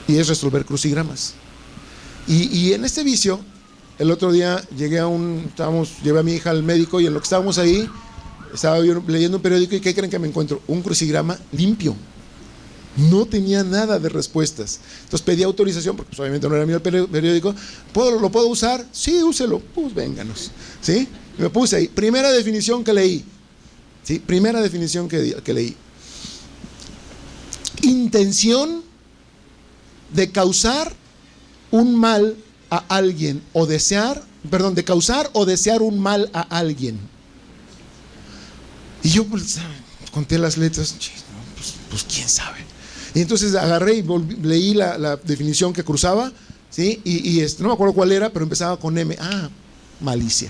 Y es resolver crucigramas. Y en este vicio, el otro día llevé a mi hija al médico, y en lo que estábamos ahí, estaba yo leyendo un periódico, y ¿qué creen que me encuentro? Un crucigrama limpio. No tenía nada de respuestas. Entonces pedí autorización, porque pues, obviamente no era mío el periódico. ¿Lo puedo usar? Sí, úselo. Pues vénganos. ¿Sí? Y me puse ahí. Primera definición que leí. ¿Sí? Primera definición que leí. Intención de causar un mal a alguien o de causar o desear un mal a alguien. Y yo pues, conté las letras. Pues quién sabe. Y entonces agarré y leí la definición que cruzaba, ¿sí? Y no me acuerdo cuál era, pero empezaba con M. Malicia.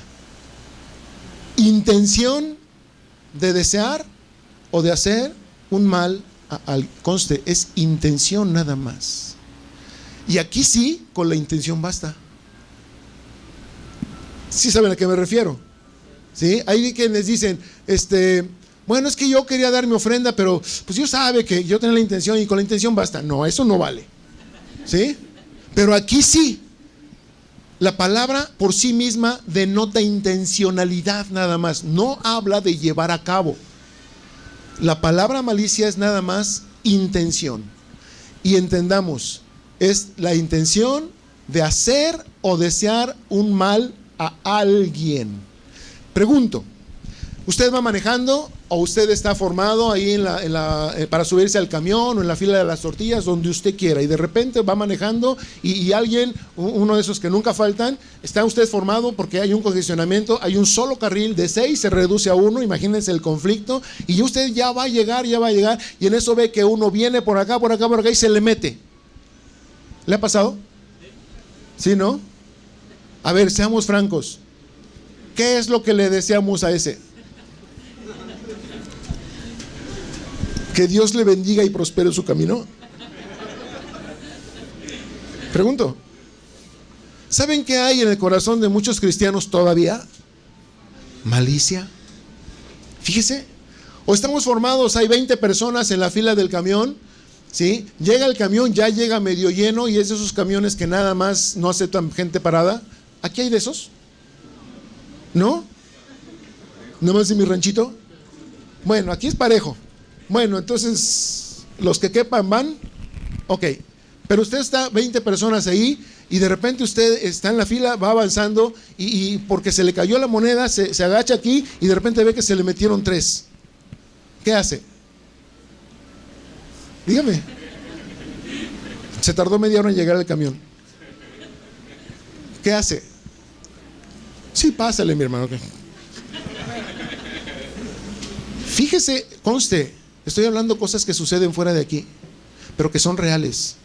Intención de desear o de hacer un mal al conste, es intención nada más. Y aquí sí, con la intención basta. ¿Sí saben a qué me refiero? ¿Sí? Hay quienes dicen, bueno, es que yo quería dar mi ofrenda, pero pues Dios sabe que yo tenía la intención y con la intención basta. No, eso no vale. ¿Sí? Pero aquí sí. La palabra por sí misma denota intencionalidad nada más. No habla de llevar a cabo. La palabra malicia es nada más intención. Y entendamos, es la intención de hacer o desear un mal a alguien. Pregunto, ¿usted va manejando o usted está formado ahí para subirse al camión o en la fila de las tortillas, donde usted quiera, y de repente va manejando y alguien, uno de esos que nunca faltan, está usted formado porque hay un congestionamiento, hay un solo carril de 6, se reduce a 1, imagínense el conflicto, y usted ya va a llegar, y en eso ve que uno viene por acá y se le mete? ¿Le ha pasado? ¿Sí, no? A ver, seamos francos. ¿Qué es lo que le deseamos a ese? Que Dios le bendiga y prospere su camino. Pregunto, ¿saben qué hay en el corazón de muchos cristianos todavía? Malicia. Fíjese, o estamos formados, hay 20 personas en la fila del camión, ¿sí? Llega el camión, ya llega medio lleno, y es de esos camiones que nada más no aceptan gente parada. ¿Aquí hay de esos? ¿No? ¿No más en mi ranchito? Bueno, aquí es parejo. Bueno, entonces, los que quepan van, ok. Pero usted está 20 personas ahí y de repente usted está en la fila, va avanzando y porque se le cayó la moneda, se agacha aquí y de repente ve que se le metieron 3. ¿Qué hace? Dígame. Se tardó media hora en llegar al camión. ¿Qué hace? Sí, pásale, mi hermano. Fíjese, conste, estoy hablando cosas que suceden fuera de aquí, pero que son reales.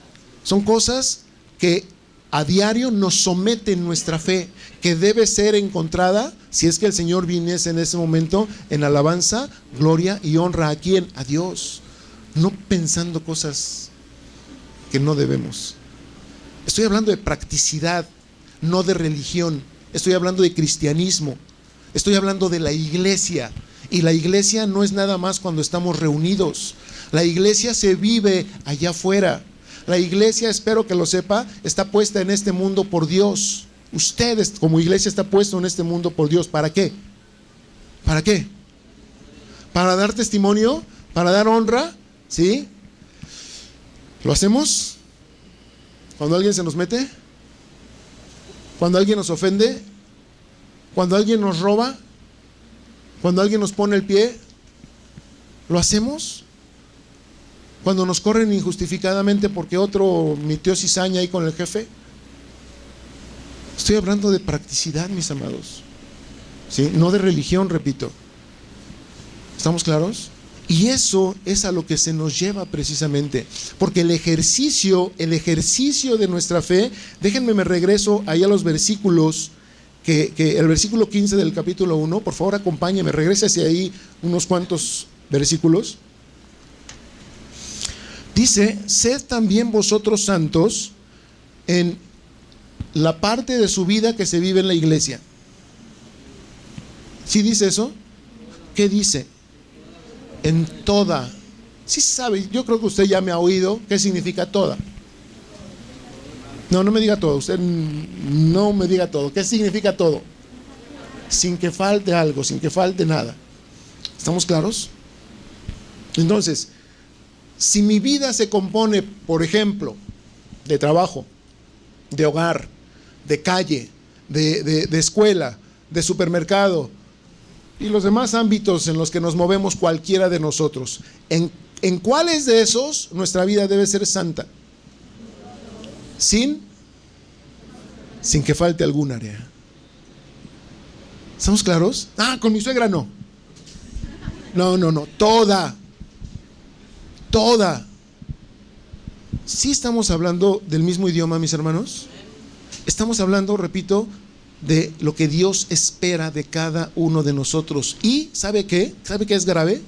Son cosas que a diario nos someten nuestra fe, que debe ser encontrada si es que el Señor viniese en ese momento en alabanza, gloria y honra. ¿A quién? A Dios. No pensando cosas que no debemos. Estoy hablando de practicidad, no de religión. Estoy hablando de cristianismo. Estoy hablando de la iglesia. Y la iglesia no es nada más cuando estamos reunidos. La iglesia se vive allá afuera. La iglesia, espero que lo sepa, está puesta en este mundo por Dios. Ustedes como iglesia está puesto en este mundo por Dios. ¿Para qué? ¿Para qué? ¿Para dar testimonio? ¿Para dar honra? ¿Sí? ¿Lo hacemos? ¿Cuando alguien se nos mete? ¿Cuando alguien nos ofende? ¿Cuando alguien nos roba? ¿Cuando alguien nos pone el pie? ¿Lo hacemos? ¿Cuando nos corren injustificadamente porque otro metió cizaña ahí con el jefe? Estoy hablando de practicidad, mis amados, ¿sí? No de religión, repito. ¿Estamos claros? Y eso es a lo que se nos lleva precisamente, porque el ejercicio de nuestra fe, déjenme me regreso ahí a los versículos, que el versículo 15 del capítulo 1, por favor acompáñeme, regrese hacia ahí unos cuantos versículos. Dice, sed también vosotros santos en la parte de su vida que se vive en la iglesia. ¿Sí dice eso? ¿Qué dice? En toda. Sí sabe, yo creo que usted ya me ha oído qué significa toda. No me diga todo, usted no me diga todo. ¿Qué significa todo? Sin que falte algo, sin que falte nada. ¿Estamos claros? Entonces, si mi vida se compone, por ejemplo, de trabajo, de hogar, de calle, de escuela, de supermercado y los demás ámbitos en los que nos movemos cualquiera de nosotros, ¿en cuáles de esos nuestra vida debe ser santa? Sin que falte algún área. ¿Estamos claros? Con mi suegra no. No, toda. ¿Sí estamos hablando del mismo idioma, mis hermanos? Estamos hablando, repito, de lo que Dios espera de cada uno de nosotros. ¿Y sabe qué? ¿Sabe qué es grave?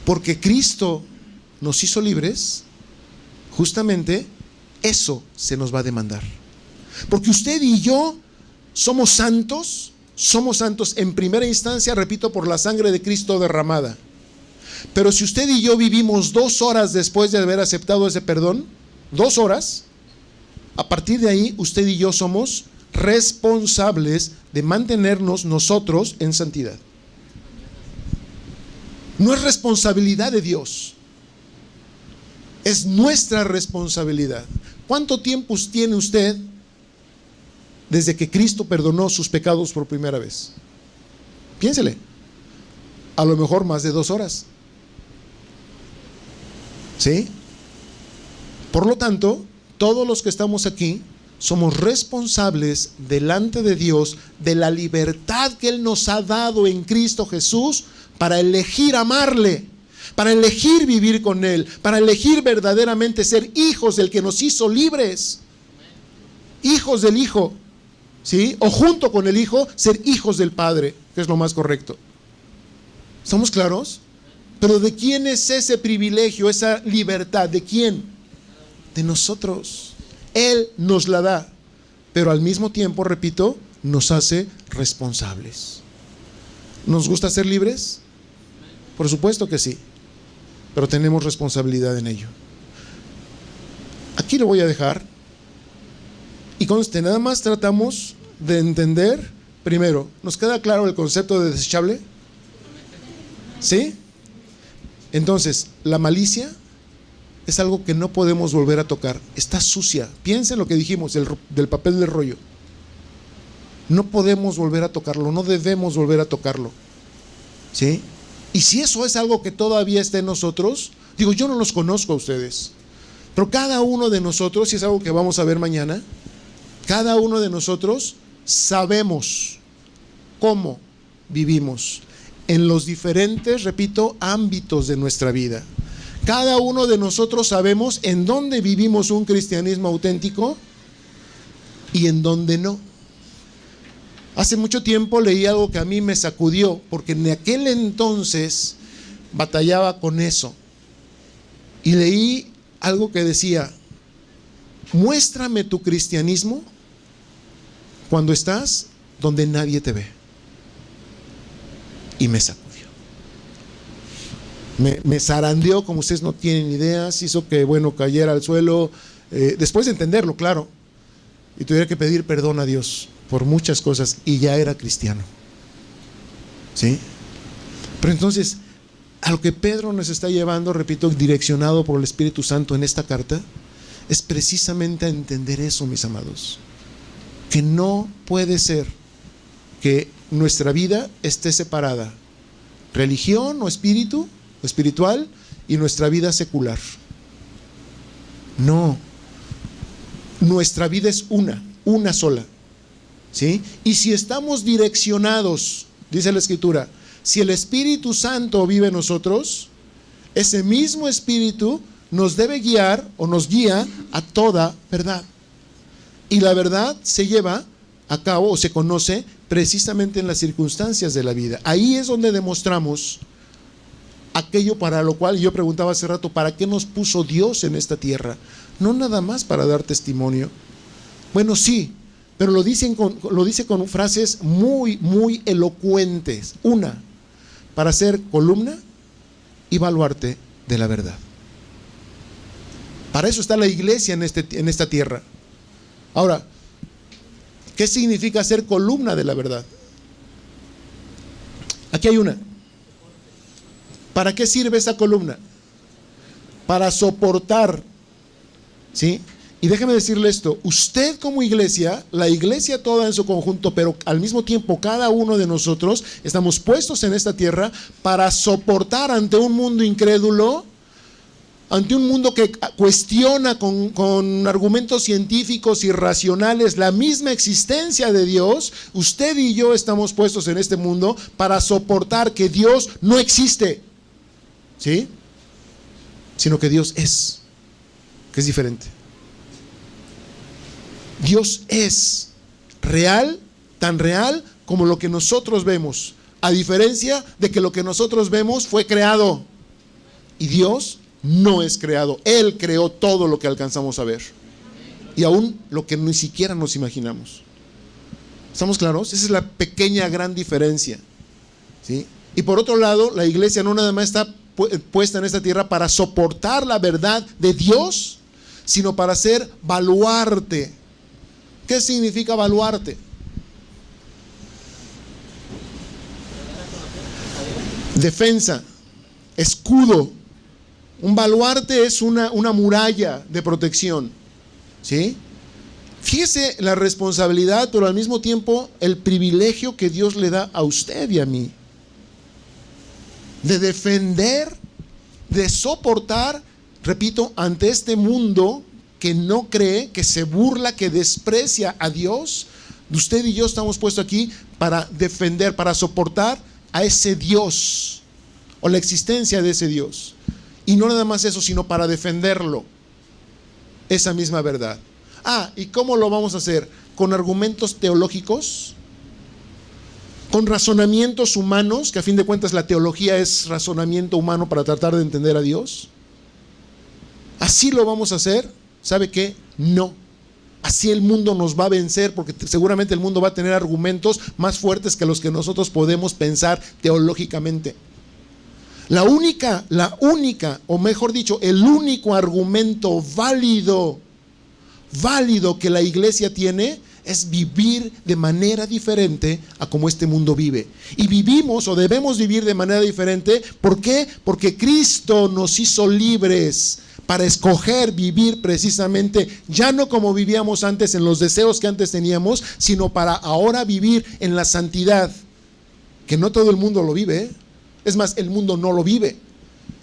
Porque Cristo nos hizo libres, justamente eso se nos va a demandar. Porque usted y yo somos santos en primera instancia, repito, por la sangre de Cristo derramada. Pero si usted y yo vivimos 2 horas después de haber aceptado ese perdón, 2 horas, a partir de ahí usted y yo somos responsables de mantenernos nosotros en santidad. No es responsabilidad de Dios, es nuestra responsabilidad. ¿Cuánto tiempo tiene usted desde que Cristo perdonó sus pecados por primera vez? Piénsele. A lo mejor más de 2 horas. ¿Sí? Por lo tanto, todos los que estamos aquí somos responsables delante de Dios de la libertad que Él nos ha dado en Cristo Jesús para elegir amarle, para elegir vivir con Él, para elegir verdaderamente ser hijos del que nos hizo libres, hijos del Hijo, ¿sí? O junto con el Hijo, ser hijos del Padre, que es lo más correcto. ¿Estamos claros? Pero ¿de quién es ese privilegio, esa libertad? ¿De quién? De nosotros. Él nos la da, pero al mismo tiempo, repito, nos hace responsables. ¿Nos gusta ser libres? Por supuesto que sí, pero tenemos responsabilidad en ello. Aquí lo voy a dejar. Y conste, nada más tratamos de entender, primero, ¿nos queda claro el concepto de desechable? ¿Sí? Entonces, la malicia es algo que no podemos volver a tocar. Está sucia. Piensen lo que dijimos del papel de rollo. No podemos volver a tocarlo, no debemos volver a tocarlo. ¿Sí? Y si eso es algo que todavía está en nosotros, digo, yo no los conozco a ustedes, pero cada uno de nosotros, y es algo que vamos a ver mañana, cada uno de nosotros sabemos cómo vivimos en los diferentes, repito, ámbitos de nuestra vida. Cada uno de nosotros sabemos en dónde vivimos un cristianismo auténtico y en dónde no. Hace mucho tiempo leí algo que a mí me sacudió, porque en aquel entonces batallaba con eso. Y leí algo que decía: muéstrame tu cristianismo cuando estás donde nadie te ve. Y me sacudió. Me zarandeó como ustedes no tienen ideas, hizo que, cayera al suelo, después de entenderlo, claro, y tuviera que pedir perdón a Dios por muchas cosas, y ya era cristiano. ¿Sí? Pero entonces, a lo que Pedro nos está llevando, repito, direccionado por el Espíritu Santo en esta carta, es precisamente a entender eso, mis amados, que no puede ser que nuestra vida esté separada, religión o espíritu, o espiritual, y nuestra vida secular. No, nuestra vida es una sola. ¿Sí? Y si estamos direccionados, dice la Escritura, si el Espíritu Santo vive en nosotros, ese mismo Espíritu nos debe guiar o nos guía a toda verdad. Y la verdad se lleva a cabo o se conoce precisamente en las circunstancias de la vida. Ahí es donde demostramos aquello para lo cual yo preguntaba hace rato: ¿para qué nos puso Dios en esta tierra? No nada más para dar testimonio. Bueno, sí, pero lo dice con frases muy, muy elocuentes. Una, para ser columna y baluarte de la verdad. Para eso está la iglesia en esta tierra. Ahora, ¿qué significa ser columna de la verdad? Aquí hay una. ¿Para qué sirve esa columna? Para soportar, ¿sí? Y déjeme decirle esto: usted como iglesia, la iglesia toda en su conjunto, pero al mismo tiempo cada uno de nosotros estamos puestos en esta tierra para soportar ante un mundo incrédulo, ante un mundo que cuestiona con argumentos científicos y racionales la misma existencia de Dios. Usted y yo estamos puestos en este mundo para soportar que Dios no existe, ¿sí? Sino que Dios es, que es diferente. Dios es real, tan real como lo que nosotros vemos, a diferencia de que lo que nosotros vemos fue creado, y Dios no es creado. Él creó todo lo que alcanzamos a ver, y aún lo que ni siquiera nos imaginamos. ¿Estamos claros? Esa es la pequeña gran diferencia, ¿sí? Y por otro lado, la iglesia no nada más está puesta en esta tierra para soportar la verdad de Dios, sino para ser baluarte. ¿Qué significa baluarte? Defensa, escudo. Un baluarte es una muralla de protección, ¿sí? Fíjese la responsabilidad, pero al mismo tiempo el privilegio que Dios le da a usted y a mí de defender, de soportar, repito, ante este mundo que no cree, que se burla, que desprecia a Dios. Usted y yo estamos puestos aquí para defender, para soportar a ese Dios o la existencia de ese Dios. Y no nada más eso, sino para defenderlo, esa misma verdad. ¿Y cómo lo vamos a hacer? ¿Con argumentos teológicos? ¿Con razonamientos humanos? Que a fin de cuentas la teología es razonamiento humano para tratar de entender a Dios. ¿Así lo vamos a hacer? ¿Sabe qué? No. Así el mundo nos va a vencer, porque seguramente el mundo va a tener argumentos más fuertes que los que nosotros podemos pensar teológicamente. La única, o mejor dicho, el único argumento válido que la iglesia tiene es vivir de manera diferente a como este mundo vive. Y vivimos o debemos vivir de manera diferente. ¿Por qué? Porque Cristo nos hizo libres para escoger vivir precisamente, ya no como vivíamos antes en los deseos que antes teníamos, sino para ahora vivir en la santidad, que no todo el mundo lo vive, ¿eh? Es más, el mundo no lo vive,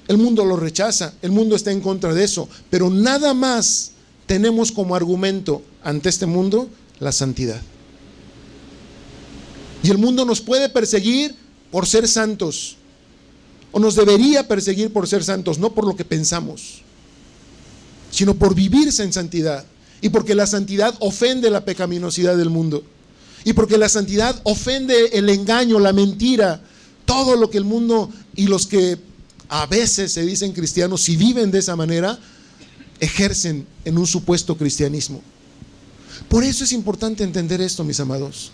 el mundo lo rechaza, el mundo está en contra de eso, pero nada más tenemos como argumento ante este mundo la santidad. Y el mundo nos puede perseguir por ser santos, o nos debería perseguir por ser santos, no por lo que pensamos, sino por vivirse en santidad. Y porque la santidad ofende la pecaminosidad del mundo, y porque la santidad ofende el engaño, la mentira, todo lo que el mundo y los que a veces se dicen cristianos y viven de esa manera ejercen en un supuesto cristianismo. Por eso es importante entender esto, mis amados,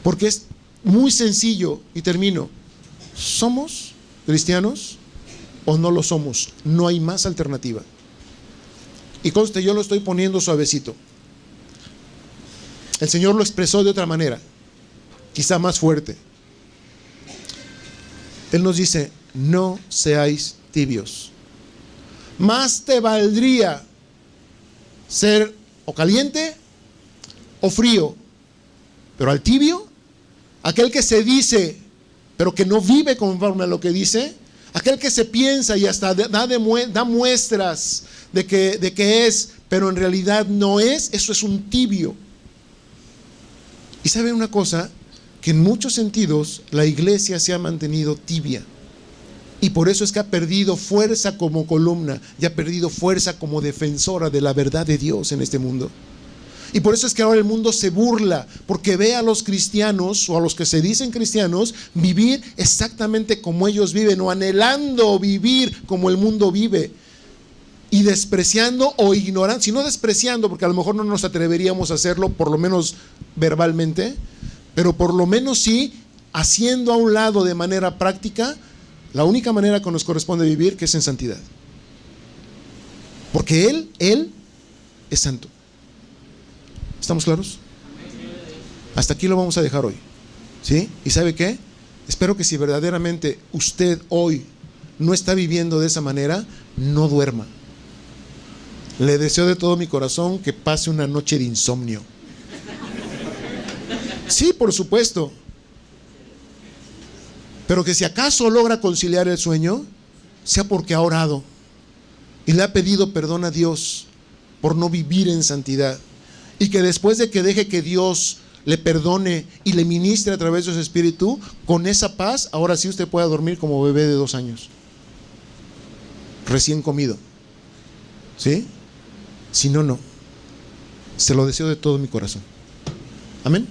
porque es muy sencillo, y termino. ¿Somos cristianos o no lo somos? No hay más alternativa. Y conste, yo lo estoy poniendo suavecito. El Señor lo expresó de otra manera, quizá más fuerte. Él nos dice: no seáis tibios. Más te valdría ser o caliente o frío. Pero al tibio, aquel que se dice, pero que no vive conforme a lo que dice, aquel que se piensa y hasta da muestras de que es, pero en realidad no es, eso es un tibio. Y ¿saben una cosa? Que en muchos sentidos la iglesia se ha mantenido tibia. Y por eso es que ha perdido fuerza como columna y ha perdido fuerza como defensora de la verdad de Dios en este mundo. Y por eso es que ahora el mundo se burla, porque ve a los cristianos o a los que se dicen cristianos vivir exactamente como ellos viven, o anhelando vivir como el mundo vive, y despreciando o ignorando, si no despreciando, porque a lo mejor no nos atreveríamos a hacerlo, por lo menos verbalmente, pero por lo menos sí haciendo a un lado de manera práctica la única manera que nos corresponde vivir, que es en santidad. Porque Él es santo. ¿Estamos claros? Hasta aquí lo vamos a dejar hoy, ¿sí? ¿Y sabe qué? Espero que si verdaderamente usted hoy no está viviendo de esa manera, no duerma. Le deseo de todo mi corazón que pase una noche de insomnio. Sí, por supuesto. Pero que si acaso logra conciliar el sueño, sea porque ha orado y le ha pedido perdón a Dios por no vivir en santidad. Y que después de que deje que Dios le perdone y le ministre a través de su espíritu, con esa paz, ahora sí usted pueda dormir como bebé de 2 años, recién comido. ¿Sí? Si no, no. Se lo deseo de todo mi corazón. Amén.